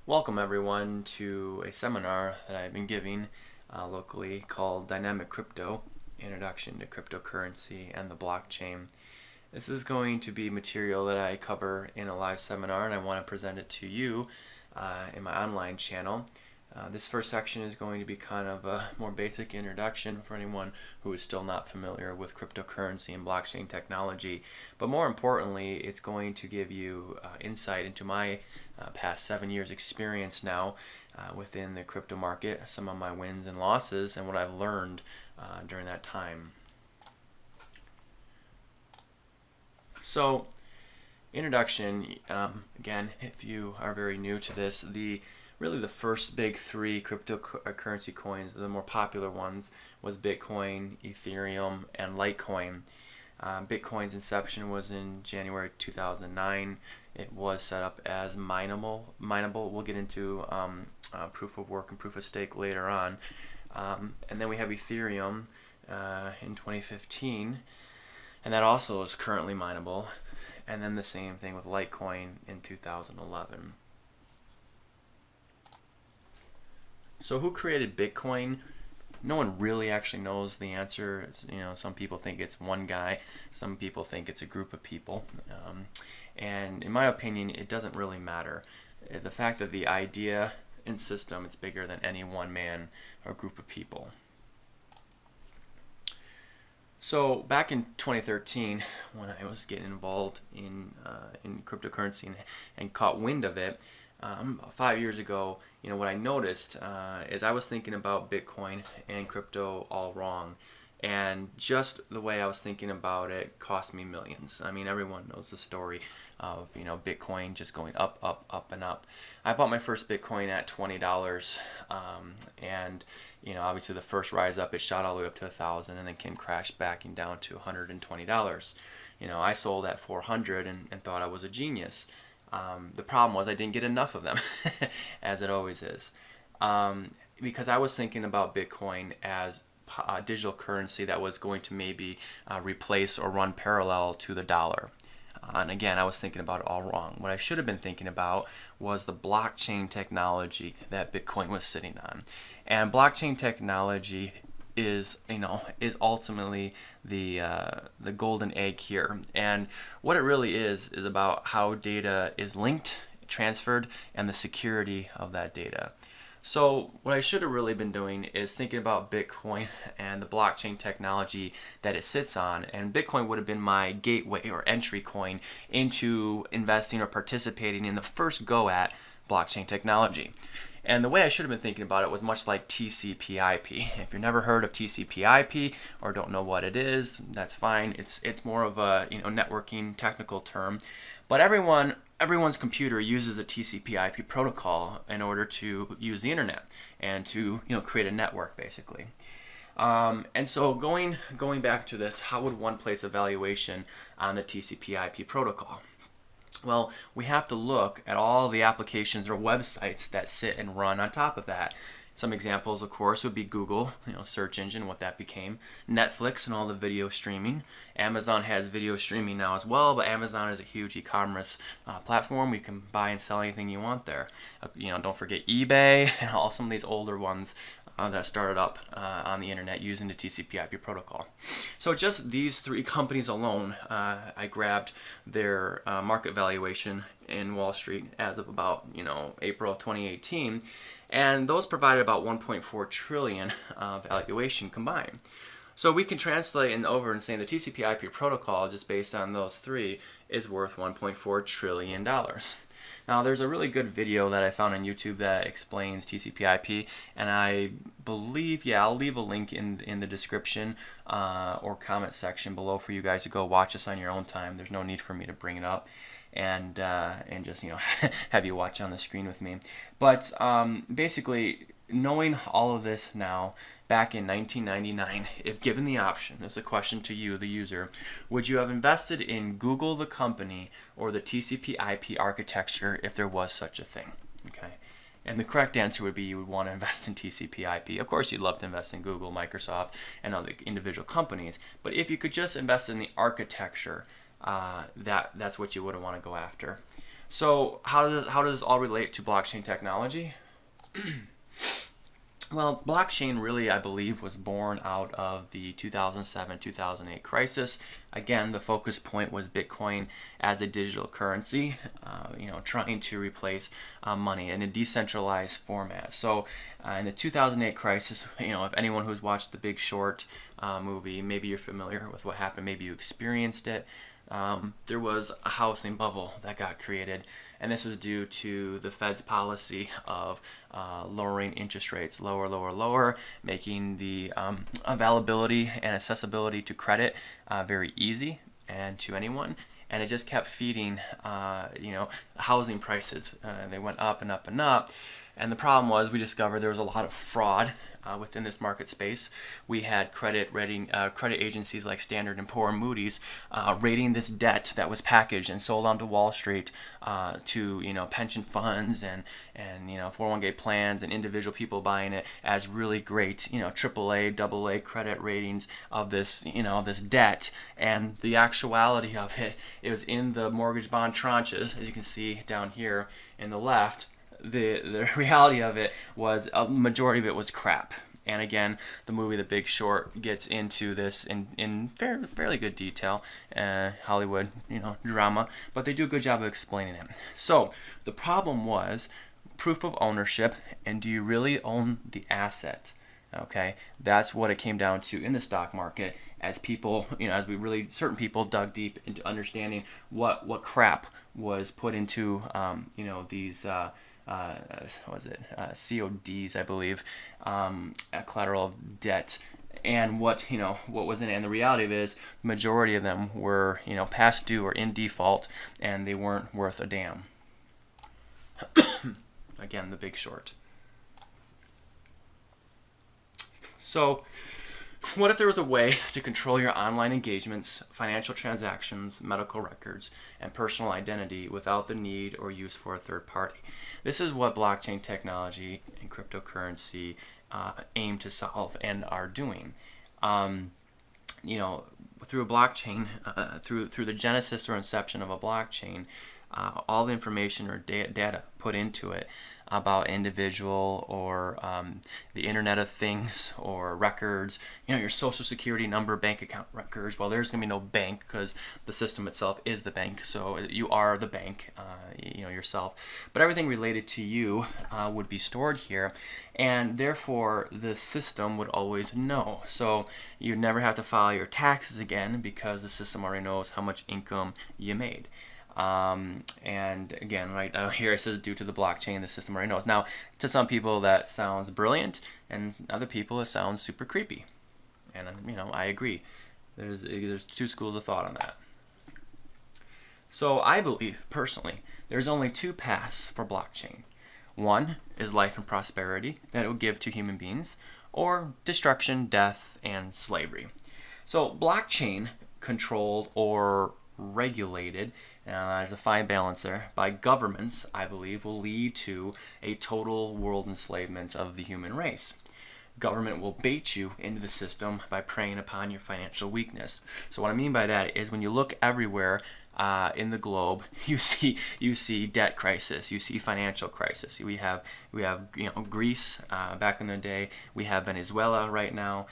Welcome everyone to a seminar that I've been giving locally called Dynamic Crypto, Introduction to Cryptocurrency and the Blockchain. This is going to be material that I cover in a live seminar, and I want to present it to you in my online channel. This first section is going to be kind of a more basic introduction for anyone who is still not familiar with cryptocurrency and blockchain technology. But more importantly, it's going to give you insight into my past 7 years experience now within the crypto market, some of my wins and losses, and what I've learned during that time. So, introduction, again, if you are very new to this, really the first big three cryptocurrency coins, the more popular ones, was Bitcoin, Ethereum, and Litecoin. Bitcoin's inception was in January 2009. It was set up as mineable. We'll get into proof of work and proof of stake later on. And then we have Ethereum in 2015, and that also is currently mineable. And then the same thing with Litecoin in 2011. So who created Bitcoin? No one really actually knows the answer. Some people think it's one guy. Some people think it's a group of people. And in my opinion, it doesn't really matter. The fact that the idea and system is bigger than any one man or group of people. So back in 2013, when I was getting involved in cryptocurrency and caught wind of it, 5 years ago, what I noticed is I was thinking about Bitcoin and crypto all wrong. And just the way I was thinking about it cost me millions. I mean, everyone knows the story of, Bitcoin just going up, up, up, and up. I bought my first Bitcoin at $20. And, obviously the first rise up, it shot all the way up to 1,000 and then came crash backing down to $120. I sold at 400 and thought I was a genius. The problem was I didn't get enough of them, as it always is, because I was thinking about Bitcoin as a digital currency that was going to maybe replace or run parallel to the dollar. And again, I was thinking about it all wrong. What I should have been thinking about was the blockchain technology that Bitcoin was sitting on. And blockchain technology is ultimately the golden egg here. And what it really is about how data is linked, transferred, and the security of that data. So what I should have really been doing is thinking about Bitcoin and the blockchain technology that it sits on, and Bitcoin would have been my gateway or entry coin into investing or participating in the first go at blockchain technology. And the way I should have been thinking about it was much like TCP/IP. If you've never heard of TCP/IP or don't know what it is, that's fine. It's more of a networking technical term, but everyone's computer uses a TCP/IP protocol in order to use the internet and to create a network basically. And so going back to this, how would one place a valuation on the TCP/IP protocol? Well, we have to look at all the applications or websites that sit and run on top of that. Some examples, of course, would be Google, search engine, what that became, Netflix and all the video streaming. Amazon has video streaming now as well, but Amazon is a huge e-commerce platform. You can buy and sell anything you want there. Don't forget eBay and all some of these older ones that started up on the internet using the TCP/IP protocol. So just these three companies alone, I grabbed their market valuation in Wall Street as of about April of 2018, and those provided about 1.4 trillion valuation combined. So we can translate over and say the TCP/IP protocol, just based on those three, is worth $1.4 trillion. Now, there's a really good video that I found on YouTube that explains TCP/IP, and I believe, I'll leave a link in the description or comment section below for you guys to go watch this on your own time. There's no need for me to bring it up and just have you watch on the screen with me. But basically, knowing all of this now, back in 1999, if given the option, there's a question to you, the user, would you have invested in Google the company or the TCP/IP architecture if there was such a thing? Okay. And the correct answer would be you would want to invest in TCP/IP. Of course, you'd love to invest in Google, Microsoft, and other individual companies. But if you could just invest in the architecture, that's what you would want to go after. So how does this all relate to blockchain technology? Well, blockchain really, I believe, was born out of the 2007-2008 crisis. Again, the focus point was Bitcoin as a digital currency, trying to replace money in a decentralized format. So, in the 2008 crisis, if anyone who's watched The Big Short movie, maybe you're familiar with what happened, maybe you experienced it. There was a housing bubble that got created, and this was due to the Fed's policy of lowering interest rates, lower, making the availability and accessibility to credit very easy and to anyone. And it just kept feeding, housing prices. They went up and up and up. And the problem was we discovered there was a lot of fraud within this market space. We had credit agencies like Standard & Poor and Moody's rating this debt that was packaged and sold onto Wall Street to pension funds and 401k plans and individual people buying it as really great AAA, AA credit ratings of this this debt. And the actuality of it was in the mortgage bond tranches, as you can see down here in the left. The reality of it was a majority of it was crap. And again, the movie The Big Short gets into this in fairly good detail, Hollywood drama, but they do a good job of explaining it. So the problem was proof of ownership, and do you really own the asset? Okay, that's what it came down to in the stock market. As people, certain people dug deep into understanding what crap was put into these. CODs, I believe, collateral of debt, and what was in it. And the reality of it is, the majority of them were past due or in default, and they weren't worth a damn. Again, The Big Short. So, what if there was a way to control your online engagements, financial transactions, medical records, and personal identity without the need or use for a third party? This is what blockchain technology and cryptocurrency aim to solve and are doing. Through a blockchain, through the genesis or inception of a blockchain, all the information or data put into it about individual or the Internet of Things or records, your social security number, bank account records. Well, there's going to be no bank because the system itself is the bank, so you are the bank, yourself. But everything related to you would be stored here, and therefore the system would always know. So you'd never have to file your taxes again because the system already knows how much income you made. And again, right down here it says due to the blockchain, the system already knows. Now, to some people that sounds brilliant, and other people it sounds super creepy. And I agree. There's two schools of thought on that. So I believe personally, there's only two paths for blockchain. One is life and prosperity that it will give to human beings, or destruction, death, and slavery. So blockchain controlled or regulated, there's a fine balance there, by governments, I believe, will lead to a total world enslavement of the human race. Government will bait you into the system by preying upon your financial weakness. So what I mean by that is when you look everywhere in the globe, you see debt crisis, you see financial crisis. We have Greece back in the day. We have Venezuela right now.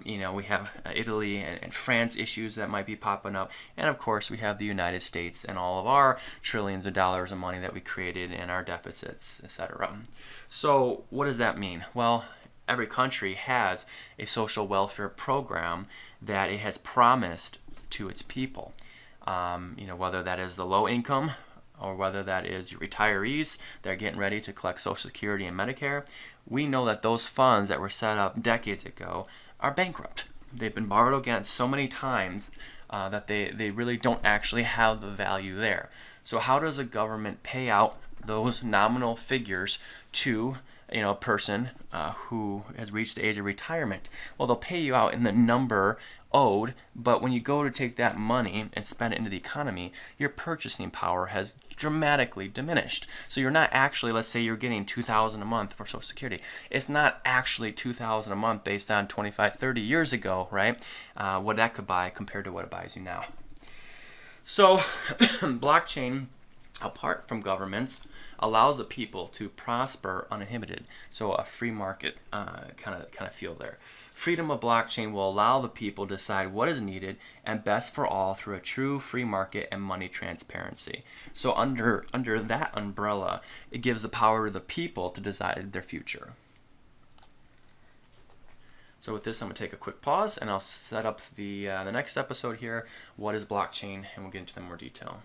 We have Italy and France issues that might be popping up, and of course we have the United States and all of our trillions of dollars of money that we created and our deficits, etc. So what does that mean? Well, every country has a social welfare program that it has promised to its people. Whether that is the low income or whether that is your retirees that are getting ready to collect Social Security and Medicare, we know that those funds that were set up decades ago are bankrupt. They've been borrowed against so many times that they really don't actually have the value there. So how does a government pay out those nominal figures to a person who has reached the age of retirement? Well, they'll pay you out in the number owed, but when you go to take that money and spend it into the economy, your purchasing power has dramatically diminished. So you're not actually, let's say you're getting $2,000 a month for Social Security. It's not actually $2,000 a month based on 25, 30 years ago, right? What that could buy compared to what it buys you now. So blockchain apart from governments, allows the people to prosper uninhibited. So a free market kind of feel there. Freedom of blockchain will allow the people to decide what is needed and best for all through a true free market and money transparency. So under that umbrella, it gives the power to the people to decide their future. So with this, I'm going to take a quick pause, and I'll set up the next episode here. What is blockchain? And we'll get into them in more detail.